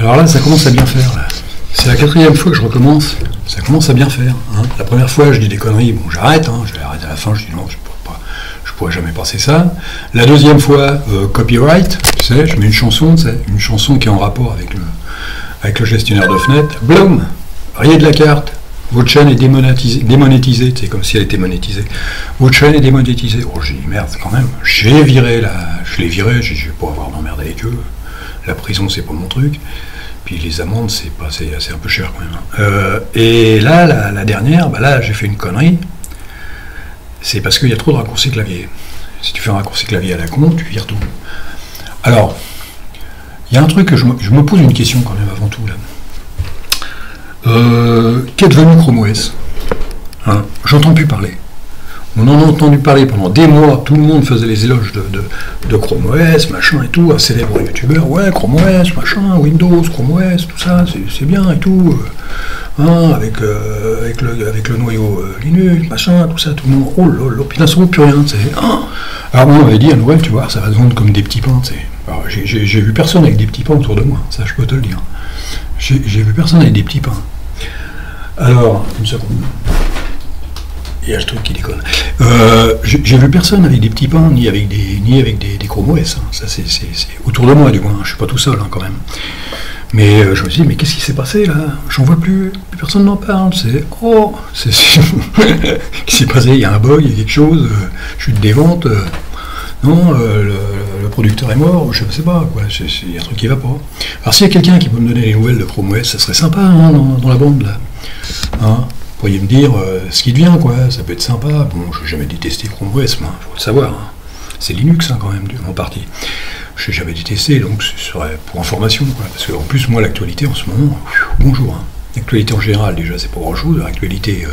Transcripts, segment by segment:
Alors là, ça commence à bien faire. Là. C'est la 4e fois que je recommence. Ça commence à bien faire. Hein. La première fois, je dis des conneries. Bon, j'arrête. Hein. Je vais arrêter à la fin. Je dis non, je pourrais jamais passer ça. La 2e fois, copyright. Tu sais, je mets une chanson qui est en rapport avec le gestionnaire de fenêtre. Bloom, rayé de la carte. Votre chaîne est démonétisée. C'est comme si elle était monétisée. Votre chaîne est démonétisée. Oh, j'ai dit merde, quand même. Je l'ai viré. Je vais pas avoir d'emmerde avec eux. La prison, c'est pas mon truc. Puis les amendes, c'est un peu cher quand même. Et là, la dernière, bah là, j'ai fait une connerie. C'est parce qu'il y a trop de raccourcis clavier. Si tu fais un raccourci clavier à la con, tu vires tout. Alors, il y a un truc que je me pose une question quand même avant tout là. Qu'est devenu Chrome OS? Hein, j'entends plus parler. On en a entendu parler pendant des mois, tout le monde faisait les éloges de Chrome OS, machin et tout, un célèbre youtubeur, ouais, Chrome OS, machin, Windows, Chrome OS, tout ça, c'est bien et tout, hein, avec le noyau Linux, machin, tout ça, tout le monde, oh là là, puis d'un seul coup, plus rien, tu sais. Hein. Alors on m'avait dit à Noël, tu vois, ça va se vendre comme des petits pains, tu sais. Alors j'ai vu personne avec des petits pains autour de moi, ça je peux te le dire. J'ai vu personne avec des petits pains. Alors, une seconde. Il y a le truc qui déconne. J'ai vu personne avec des petits pains, ni avec des Chrome OS. Hein. Ça, c'est autour de moi, du moins. Je suis pas tout seul, hein, quand même. Mais je me suis dit, mais qu'est-ce qui s'est passé, là? J'en vois plus. Personne n'en parle. Qu'est-ce qui s'est passé? Il y a un bug, il y a quelque chose. Chute des ventes. Non, le producteur est mort. Je ne sais pas, quoi. Il y a un truc qui va pas. Alors, s'il y a quelqu'un qui peut me donner les nouvelles de Chrome OS, ça serait sympa, hein, dans la bande, là. Hein, vous pourriez me dire ce qui devient, quoi, ça peut être sympa. Bon, je n'ai jamais détesté Chrome OS, moi, il faut le savoir. Hein. C'est Linux, hein, quand même, en partie. Je n'ai jamais détesté, donc ce serait pour information, quoi. Parce qu'en plus, moi, l'actualité en ce moment, bonjour. Hein. L'actualité en général, déjà, c'est pas grand-chose. L'actualité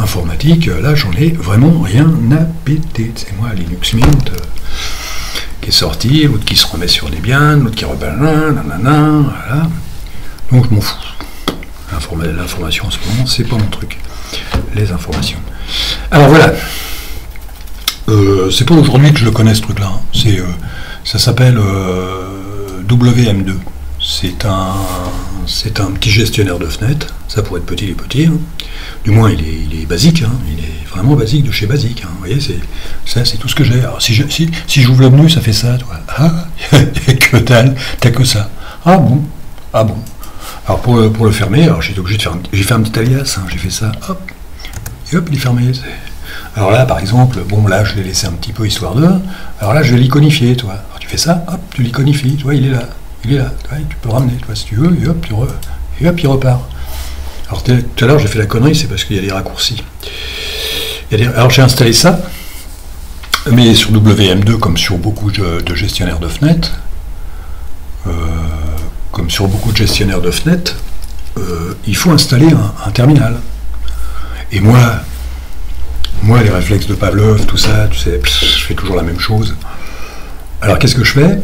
informatique, là, j'en ai vraiment rien à péter. C'est moi, Linux Mint, qui est sorti, l'autre qui se remet sur des biens, l'autre qui rebelle, nanana, voilà. Donc, je m'en fous. L'information en ce moment, c'est pas mon truc. Les informations. Alors voilà. C'est pas aujourd'hui que je le connais ce truc-là. Hein. Ça s'appelle WM2. C'est un petit gestionnaire de fenêtres. Ça pourrait être petit et petit. Hein. Du moins, il est basique. Hein. Il est vraiment basique de chez basique. Hein. Vous voyez, c'est tout ce que j'ai. Alors si j'ouvre le menu, ça fait ça. Toi. Ah, il n'y a que dalle. T'as que ça. Ah bon. Ah bon. Alors pour le fermer, alors j'étais obligé de faire j'ai fait un petit alias, hein, j'ai fait ça, hop, et hop, il est fermé. Alors là, par exemple, bon là, je l'ai laissé un petit peu histoire de. Alors là, je vais l'iconifier, toi. Alors tu fais ça, hop, tu l'iconifies, tu vois, il est là, toi, tu peux le ramener, toi, si tu veux, et hop, il repart. Alors tout à l'heure, j'ai fait la connerie, c'est parce qu'il y a des raccourcis. Alors j'ai installé ça, mais sur WM2, comme sur beaucoup de gestionnaires de fenêtres, il faut installer un terminal. Et moi, les réflexes de Pavlov, tout ça, tu sais, je fais toujours la même chose. Alors qu'est-ce que je fais?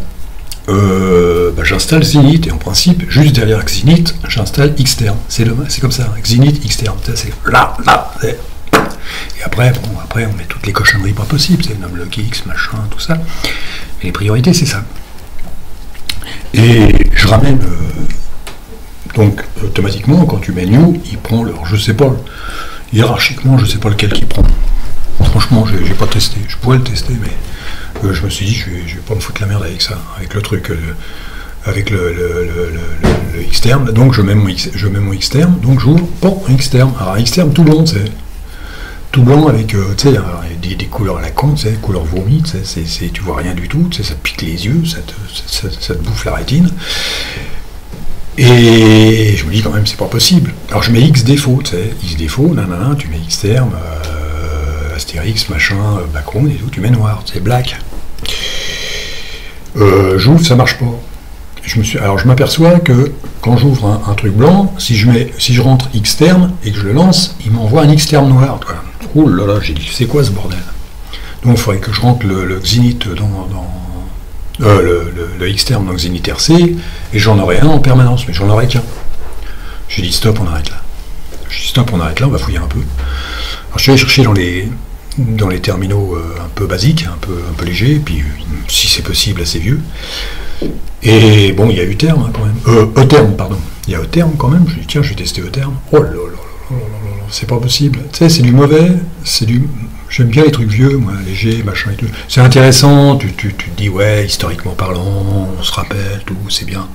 J'installe Zenith, et en principe, juste derrière Zenith, j'installe Xterm. C'est comme ça, Zenith, Xterm. C'est là. Et après, on met toutes les cochonneries pas possibles, c'est NumLockX, machin, tout ça. Mais les priorités, c'est ça. Et je ramène, donc automatiquement, quand tu mets new, il prend je sais pas, hiérarchiquement, je sais pas lequel qu'il prend. Franchement, j'ai pas testé, je pourrais le tester, mais je me suis dit, je vais pas me foutre la merde avec ça, avec le truc, avec le Xterm. Donc je mets mon Xterm, donc j'ouvre, bon, Xterm. Alors Xterm tout blanc, c'est tout blanc avec, tu sais, des couleurs à la con, tu sais, couleurs vomi, tu vois rien du tout, tu sais, ça te pique les yeux, ça te bouffe la rétine. Et je me dis quand même, c'est pas possible. Alors je mets X défaut, tu sais, X défaut, nanana, tu mets Xterm, Astérix, machin, background et tout, tu mets noir, c'est black. J'ouvre, ça marche pas. Alors je m'aperçois que quand j'ouvre un truc blanc, si je rentre Xterm et que je le lance, il m'envoie un Xterm noir, toi. Oh là là, j'ai dit, c'est quoi ce bordel? Donc il faudrait que je rentre le Xenith le Xterm dans Xenith RC, et j'en aurai un en permanence, mais j'en aurai qu'un. J'ai dit stop, on arrête là. J'ai dit stop, on arrête là, on va fouiller un peu. Alors je suis allé chercher dans les terminaux un peu basiques, un peu légers, puis si c'est possible assez vieux. Et bon, il y a Uterm hein, quand même. Euterm, pardon. Il y a Euterm quand même. Je dis, tiens, je vais tester Euterm. Oh là là là là là là, c'est pas possible. Tu sais, c'est du mauvais, c'est du... J'aime bien les trucs vieux, moi, légers, machin et tout. C'est intéressant, tu te dis, ouais, historiquement parlant, on se rappelle, tout, c'est bien.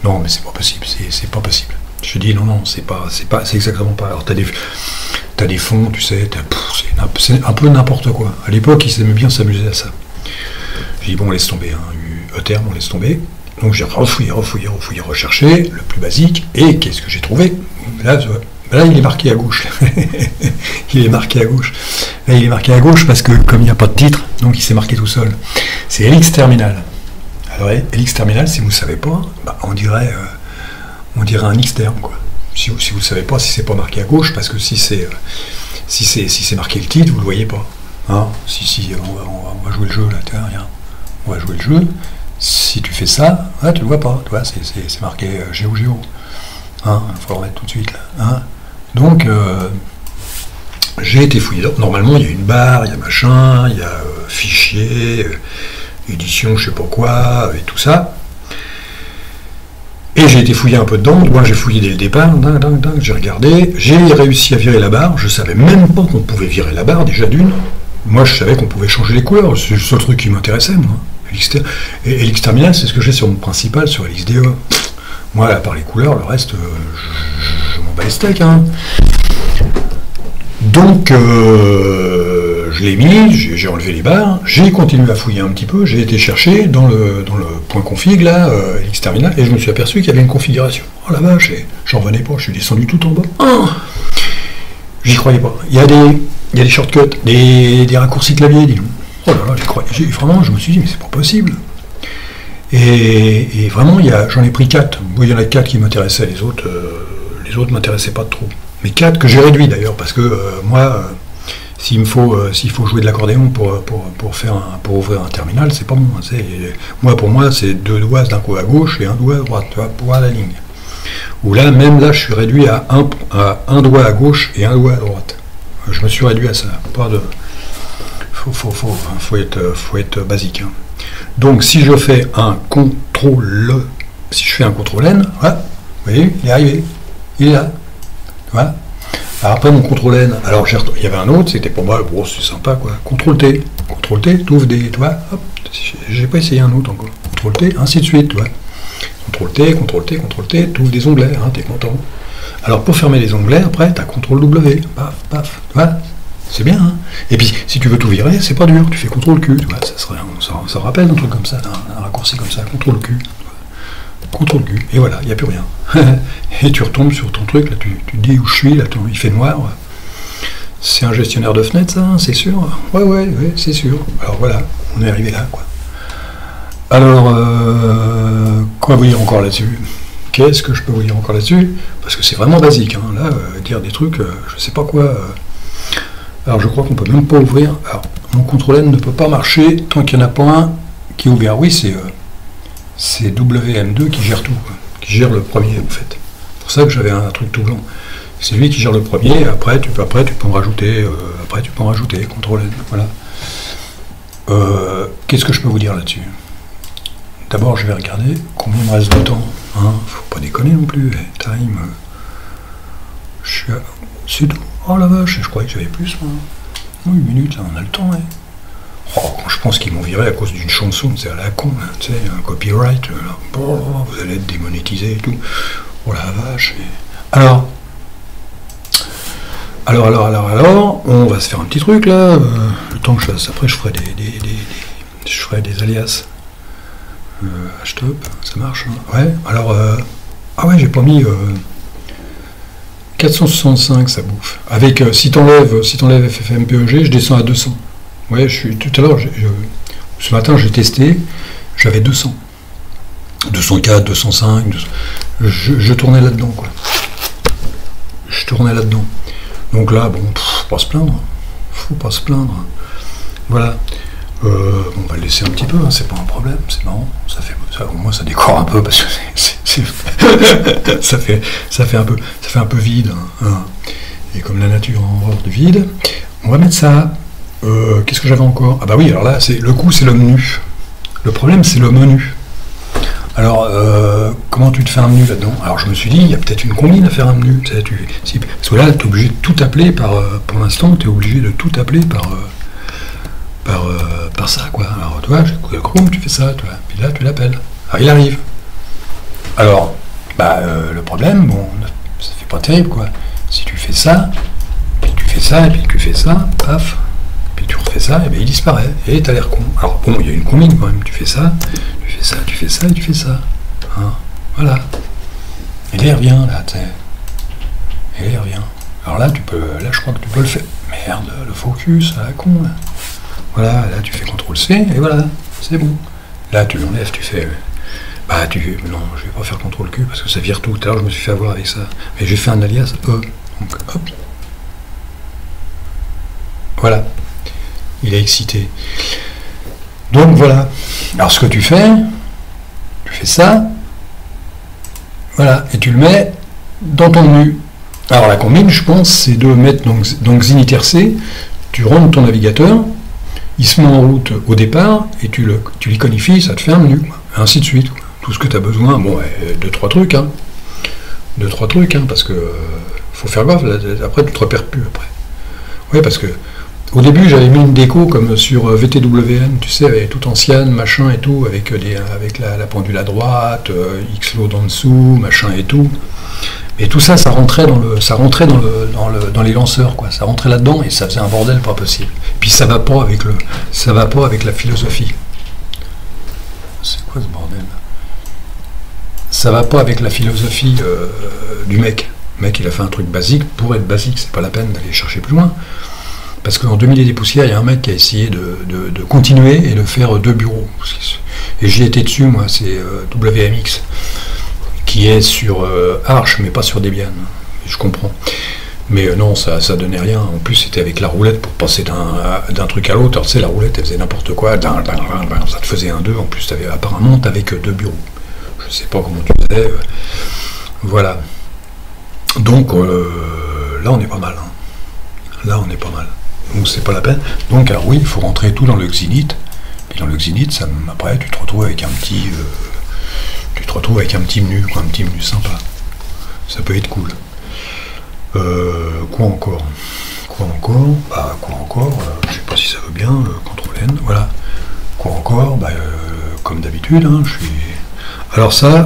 Non, mais c'est pas possible, c'est pas possible. Je dis, non, c'est exactement pas. Alors, t'as des fonds, tu sais, c'est un peu n'importe quoi. À l'époque, ils aimaient bien s'amuser à ça. J'ai dit, bon, on laisse tomber, hein, Euterm, on laisse tomber. Donc, j'ai refouillé, recherché, le plus basique, et qu'est-ce que j'ai trouvé? Là, il est marqué à gauche. Il est marqué à gauche. Là, il est marqué à gauche parce que, comme il n'y a pas de titre, donc il s'est marqué tout seul. C'est Helix Terminal. Alors, Helix Terminal, si vous ne savez pas, bah, on dirait un X-Term, quoi. Si vous ne savez pas, si c'est pas marqué à gauche, parce que si c'est marqué le titre, vous ne le voyez pas. Hein, on va jouer le jeu, là, tiens, regarde. On va jouer le jeu. Si tu fais ça, tu ne le vois pas. Tu vois, c'est marqué Géo. Hein, il faut le remettre tout de suite, là. Hein. Donc, j'ai été fouillé. Normalement, il y a une barre, il y a machin, il y a fichier, édition, je sais pas quoi, et tout ça. Et j'ai été fouillé un peu dedans. Moi, j'ai fouillé dès le départ, j'ai regardé. J'ai réussi à virer la barre. Je savais même pas qu'on pouvait virer la barre, déjà d'une. Moi, je savais qu'on pouvait changer les couleurs. C'est le seul truc qui m'intéressait, moi. Helix Terminal, c'est ce que j'ai sur mon principal, sur LXDE. Moi, à part les couleurs, le reste, je m'en bats les steaks. Hein. Donc, je l'ai mis, j'ai enlevé les barres, j'ai continué à fouiller un petit peu, j'ai été chercher dans le point config, là, Helix Terminal, et je me suis aperçu qu'il y avait une configuration. Oh la vache, j'en revenais pas, je suis descendu tout en bas. Oh, j'y croyais pas. Il y a des shortcuts, des raccourcis clavier, dis donc. Oh là là, vraiment, je me suis dit, mais c'est pas possible. Et vraiment, j'en ai pris 4. Bon, il y en a 4 qui m'intéressaient, les autres ne m'intéressaient pas trop. Mais 4 que j'ai réduits d'ailleurs, parce que moi, s'il faut jouer de l'accordéon pour ouvrir un terminal, c'est pas bon. Pour moi, c'est 2 doigts d'un coup à gauche et 1 doigt à droite, tu vois, pour la ligne. Ou là, même là, je suis réduit à un doigt à gauche et 1 doigt à droite. Je me suis réduit à ça. Pas de... Faut être basique. Hein. Donc, si je fais un contrôle, si je fais un contrôle N, voilà, vous voyez, il est arrivé, il est là, voilà. Alors après mon contrôle N, alors il y avait un autre, c'était pour moi, bon, c'est sympa, quoi, contrôle T, t'ouvres des, tu vois, hop, j'ai pas essayé un autre encore, contrôle T, ainsi de suite, tu vois, contrôle T, t'ouvres des onglets, hein, t'es content. Alors pour fermer les onglets, après, t'as contrôle W, paf, paf, tu vois. C'est bien, hein. Et puis, si tu veux tout virer, c'est pas dur, tu fais CTRL Q, tu vois, ça rappelle un truc comme ça, un raccourci comme ça, CTRL Q, CTRL Q, et voilà, il n'y a plus rien. Et tu retombes sur ton truc, là, tu te dis où je suis, là, il fait noir. C'est un gestionnaire de fenêtres, ça, c'est sûr? Ouais, c'est sûr. Alors voilà, on est arrivé là, quoi. Alors, quoi vous dire encore là-dessus? Qu'est-ce que je peux vous dire encore là-dessus? Parce que c'est vraiment basique, hein. Là, dire des trucs, je sais pas quoi... Alors je crois qu'on peut même pas ouvrir. Alors mon contrôle N ne peut pas marcher tant qu'il n'y en a pas un qui est ouvert. Oui, c'est WM2 qui gère tout, quoi. Qui gère le premier en fait. C'est pour ça que j'avais un truc tout blanc. C'est lui qui gère le premier. Après tu peux en rajouter. Contrôle N. Voilà. Qu'est-ce que je peux vous dire là-dessus? D'abord, je vais regarder combien il me reste de temps. Hein, faut pas déconner non plus. Time. Je suis à... C'est tout. Oh la vache, je croyais que j'avais plus, moi. Oh, 1 minute, là, on a le temps, ouais. Oh, quand je pense qu'ils m'ont viré à cause d'une chanson, c'est à la con, là, tu sais, un copyright, là. Oh, vous allez être démonétisé et tout. Oh la vache. Alors, on va se faire un petit truc, là. Le temps que je fasse, après, je ferai des alias. Hashtop, ça marche, hein. Ouais, alors, ah ouais, j'ai pas mis... 465, ça bouffe. Avec, si t'enlèves FFmpeg, je descends à 200. Ouais, tout à l'heure, ce matin, j'ai testé, j'avais 200. 204, 205, 200. Je tournais là-dedans, quoi. Je tournais là-dedans. Donc là, bon, faut pas se plaindre. Faut pas se plaindre. Voilà. On va le laisser un petit peu, hein, c'est pas un problème, c'est marrant. Au moins, ça décore un peu, parce que ça fait un peu vide. Hein. Et comme la nature a horreur de vide, on va mettre ça. Qu'est-ce que j'avais encore? Ah bah oui, alors là, le coup, c'est le menu. Le problème, c'est le menu. Alors, comment tu te fais un menu là-dedans? Alors, je me suis dit, il y a peut-être une combine à faire un menu. Parce que là, tu es obligé de tout appeler par... pour l'instant, tu es obligé de tout appeler par ça, quoi. Alors, tu vois, Chrome, tu fais ça, tu vois. Puis là, tu l'appelles. Alors, il arrive. Alors, le problème, bon, ça fait pas terrible, quoi. Si tu fais ça, puis tu fais ça, et puis tu fais ça, paf, puis tu refais ça, et bien il disparaît. Et t'as l'air con. Alors, bon, il y a une combine quand même. Tu fais ça, tu fais ça, tu fais ça, et tu fais ça. Hein, voilà. Et là, il revient, là, tu sais. Et là, il revient. Alors là, là, je crois que tu peux le faire. Merde, le focus, à la con, là. Voilà, là, tu fais CTRL-C, et voilà, c'est bon. Là, tu l'enlèves, tu fais... non, je vais pas faire CTRL-Q, parce que ça vire tout. Tout à l'heure, je me suis fait avoir avec ça. Mais j'ai fait un alias E. Donc, hop. Voilà. Il est excité. Donc, voilà. Alors, ce que tu fais ça, voilà, et tu le mets dans ton menu. Alors, la combine, je pense, c'est de mettre donc Ziniter-C, tu rentres ton navigateur, il se met en route au départ, et tu l'iconifies, ça te fait un menu, quoi. Ainsi de suite, quoi. Tout ce que tu as besoin, bon, 2-3 trucs, hein. 2-3 trucs, hein, parce que faut faire gaffe, là, après tu te repères plus après. Oui, parce que au début j'avais mis une déco comme sur VTWM, tu sais, avec toute ancienne, machin et tout, avec la pendule à droite, Xload en dessous, machin et tout. Et tout ça, ça rentrait dans les lanceurs, quoi. Ça rentrait là-dedans et ça faisait un bordel pas possible. Puis ça va pas avec la philosophie. C'est quoi ce bordel? Ça va pas avec la philosophie du mec. Le mec, il a fait un truc basique. Pour être basique, c'est pas la peine d'aller chercher plus loin. Parce qu'en 2000 et des poussières, il y a un mec qui a essayé de continuer et de faire 2 bureaux. Et j'y étais dessus, moi, c'est WMX, qui est sur Arch, mais pas sur Debian. Je comprends. Mais non, ça donnait rien. En plus, c'était avec la roulette pour passer d'un truc à l'autre. Tu sais, la roulette, elle faisait n'importe quoi. Ça te faisait un 2. En plus, apparemment, t'avais que 2 bureaux. Je sais pas comment tu faisais. Voilà. Donc, là, on est pas mal. Hein. Là, on est pas mal. Donc, c'est pas la peine. Donc, alors oui, il faut rentrer tout dans le Xinit. Puis dans le Xinit, après, tu te retrouves avec un petit... menu, quoi, un petit menu sympa. Ça peut être cool. Quoi encore, je sais pas si ça veut bien, CTRL-N, voilà. Quoi encore, comme d'habitude, hein, alors ça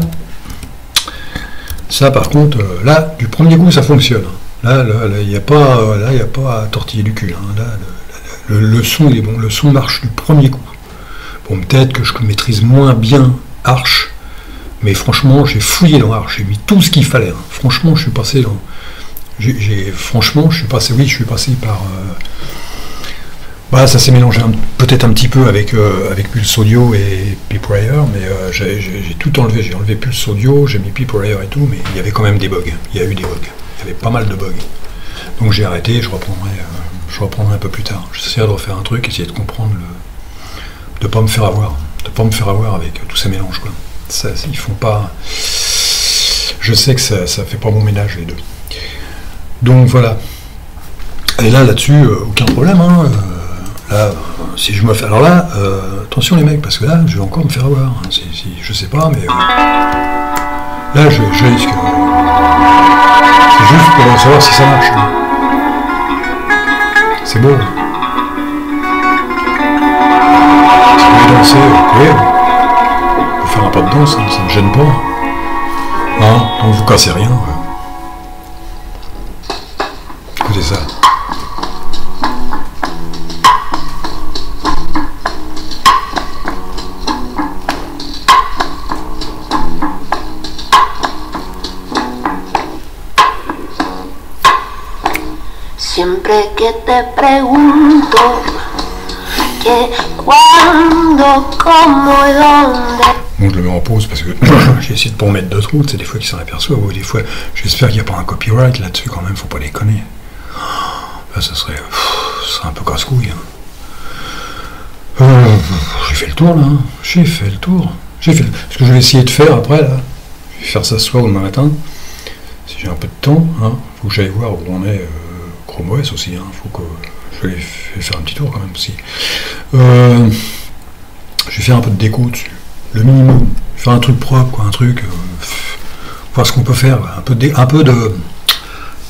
par contre, là, du premier coup, ça fonctionne. Là, il n'y a pas à tortiller du cul. Hein. Là, le son, il est bon, le son marche du premier coup. Bon, peut-être que je maîtrise moins bien Arch, mais franchement, j'ai fouillé dans Arch, j'ai mis tout ce qu'il fallait. Hein. Franchement, je suis passé dans... je suis passé par... ça s'est mélangé peut-être un petit peu avec Pulse Audio et PipWire, mais j'ai tout enlevé. J'ai enlevé Pulse Audio, j'ai mis PipWire et tout, mais il y avait quand même des bugs. Il y a eu des bugs. Il y avait pas mal de bugs. Donc j'ai arrêté, je reprendrai un peu plus tard. J'essaierai de refaire un truc, essayer de comprendre de pas me faire avoir. De pas me faire avoir avec tous ces mélanges, quoi. Ça, ils font pas... Je sais que ça fait pas mon ménage, les deux. Donc voilà. Et là-dessus, aucun problème, hein. Là, si je me fais... Alors là, attention les mecs, parce que là, je vais encore me faire avoir. Hein. Je sais pas, mais... là, je risque... c'est juste pour savoir si ça marche. Hein. C'est beau. Si vous voulez danser, oui. On peut faire un pas de danse, hein, ça me gêne pas. Non, donc vous cassez rien. Ouais. Écoutez ça. Siempre que te pregunto que cuándo, cómo et dónde. Bon, je le mets en pause parce que j'ai essayé de pas en mettre d'autres routes, c'est des fois qu'ils s'en aperçoivent, ou des fois, j'espère qu'il n'y a pas un copyright là-dessus quand même, faut pas les connaître. Là, ça serait un peu casse-couille. Hein. J'ai fait le tour là, hein. J'ai fait le tour. Ce que je vais essayer de faire après là, je vais faire ça ce soir ou demain matin, si j'ai un peu de temps, hein. Faut que j'aille voir où on est. Chrome OS aussi, hein. Faut que je vais faire un petit tour quand même aussi. Je vais faire un peu de déco dessus. le minimum. Faire un truc propre, quoi, un truc, voir ce qu'on peut faire, un peu de,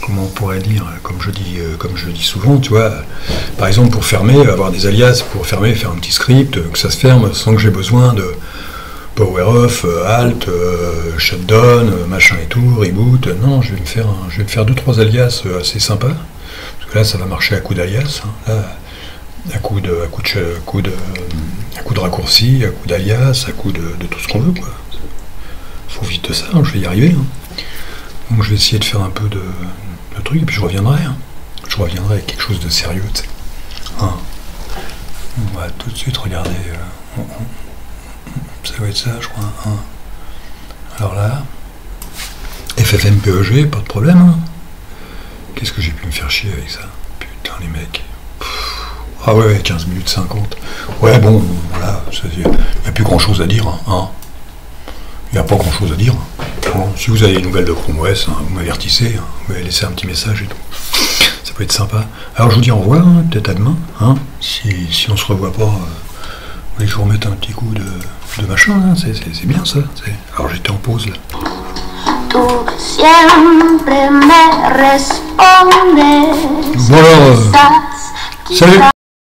comment on pourrait dire, comme je dis souvent, tu vois, par exemple pour fermer, avoir des alias pour fermer, faire un petit script, que ça se ferme sans que j'ai besoin de power off, alt, shutdown, machin et tout, reboot. Non, je vais me faire 2-3 alias assez sympas, parce que là ça va marcher à coup d'alias, hein. Là, à coup de raccourci, à coup d'alias, à coup de tout ce qu'on veut, quoi. Faut vite de ça, hein, je vais y arriver, hein. Donc je vais essayer de faire un peu de truc, et puis je reviendrai, hein. Je reviendrai avec quelque chose de sérieux, tu sais. Hein. On va tout de suite regarder. Ça doit être ça, je crois. Hein. Alors là, FFmpeg, pas de problème. Hein. Qu'est-ce que j'ai pu me faire chier avec ça? Putain, les mecs. Ah ouais, 15 minutes 50. Ouais, bon, voilà, il n'y a plus grand-chose à dire. Hein. Il n'y a pas grand-chose à dire. Bon, si vous avez des nouvelles de Chrome OS, hein, vous m'avertissez, hein, vous m'avez laissé un petit message et tout. Ça peut être sympa. Alors je vous dis au revoir, hein, peut-être à demain. Hein, si on se revoit pas, vous voulez que je vous remette un petit coup de machin, hein, c'est bien ça. Alors j'étais en pause là. Tu siempre me respondes. Bon alors, salut.